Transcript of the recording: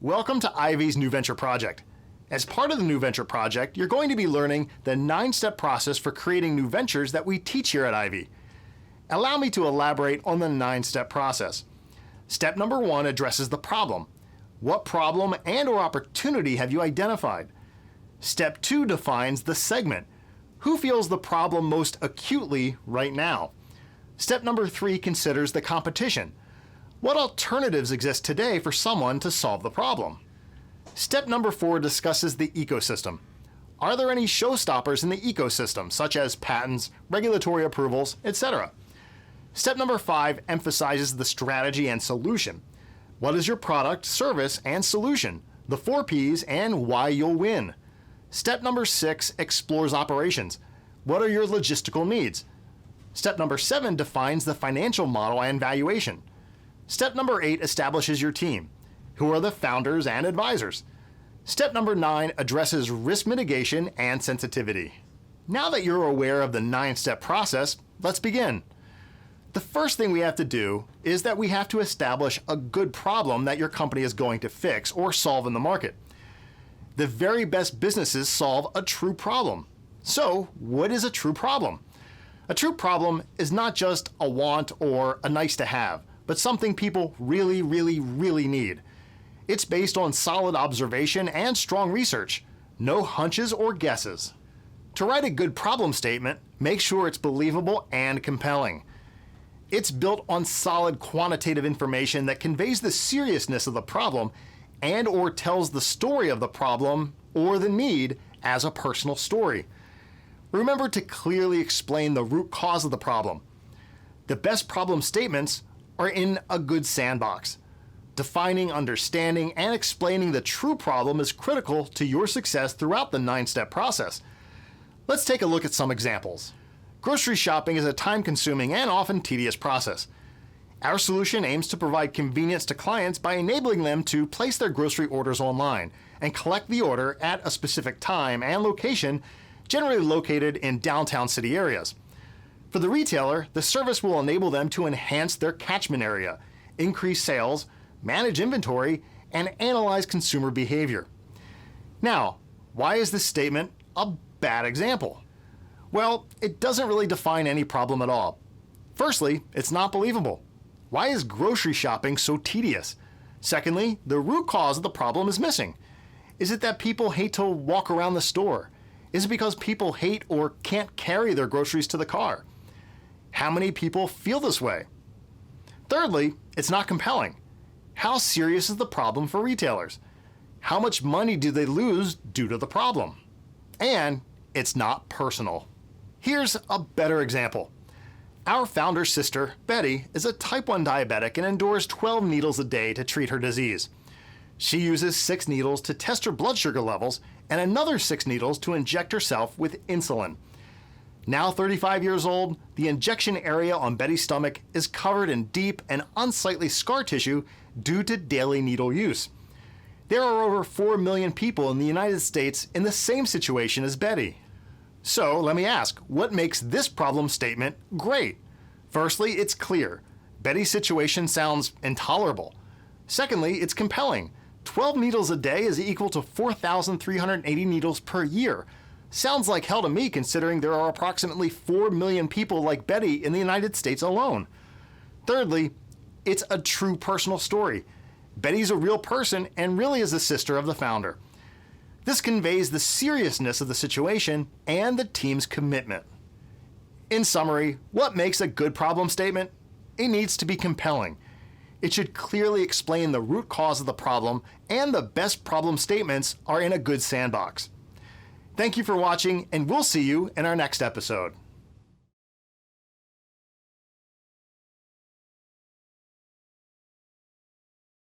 Welcome to Ivey's New Venture Project. As part of the New Venture Project, you're going to be learning the 9-step process for creating new ventures that we teach here at Ivey. Allow me to elaborate on the 9-step process. Step number 1 addresses the problem. What problem and/or opportunity have you identified? Step 2 defines the segment. Who feels the problem most acutely right now? Step number 3 considers the competition. What alternatives exist today for someone to solve the problem? Step number 4 discusses the ecosystem. Are there any showstoppers in the ecosystem, such as patents, regulatory approvals, etc.? Step number 5 emphasizes the strategy and solution. What is your product, service, and solution? The 4 Ps and why you'll win. Step number 6 explores operations. What are your logistical needs? Step number 7 defines the financial model and valuation. Step number 8 establishes your team. Who are the founders and advisors? Step number 9 addresses risk mitigation and sensitivity. Now that you're aware of the 9-step process, let's begin. The first thing we have to do is that we have to establish a good problem that your company is going to fix or solve in the market. The very best businesses solve a true problem. So, what is a true problem? A true problem is not just a want or a nice to have, but something people really need. It's based on solid observation and strong research, no hunches or guesses. To write a good problem statement, make sure it's believable and compelling. It's built on solid quantitative information that conveys the seriousness of the problem and/or tells the story of the problem or the need as a personal story. Remember to clearly explain the root cause of the problem. The best problem statements are in a good sandbox. Defining, understanding, and explaining the true problem is critical to your success throughout the 9-step process. Let's take a look at some examples. Grocery shopping is a time-consuming and often tedious process. Our solution aims to provide convenience to clients by enabling them to place their grocery orders online and collect the order at a specific time and location, generally located in downtown city areas. For the retailer, the service will enable them to enhance their catchment area, increase sales, manage inventory, and analyze consumer behavior. Now, why is this statement a bad example? Well, it doesn't really define any problem at all. Firstly, it's not believable. Why is grocery shopping so tedious? Secondly, the root cause of the problem is missing. Is it that people hate to walk around the store? Is it because people hate or can't carry their groceries to the car? How many people feel this way? Thirdly, it's not compelling. How serious is the problem for retailers? How much money do they lose due to the problem? And it's not personal. Here's a better example. Our founder's sister, Betty, is a type 1 diabetic and endures 12 needles a day to treat her disease. She uses 6 needles to test her blood sugar levels and another 6 needles to inject herself with insulin. Now 35 years old, the injection area on Betty's stomach is covered in deep and unsightly scar tissue due to daily needle use. There are over 4 million people in the United States in the same situation as Betty. So let me ask, what makes this problem statement great? Firstly, it's clear. Betty's situation sounds intolerable. Secondly, it's compelling. 12 needles a day is equal to 4,380 needles per year. Sounds like hell to me considering there are approximately 4 million people like Betty in the United States alone. Thirdly, it's a true personal story. Betty's a real person and really is the sister of the founder. This conveys the seriousness of the situation and the team's commitment. In summary, what makes a good problem statement? It needs to be compelling. It should clearly explain the root cause of the problem, and the best problem statements are in a good sandbox. Thank you for watching, and we'll see you in our next episode.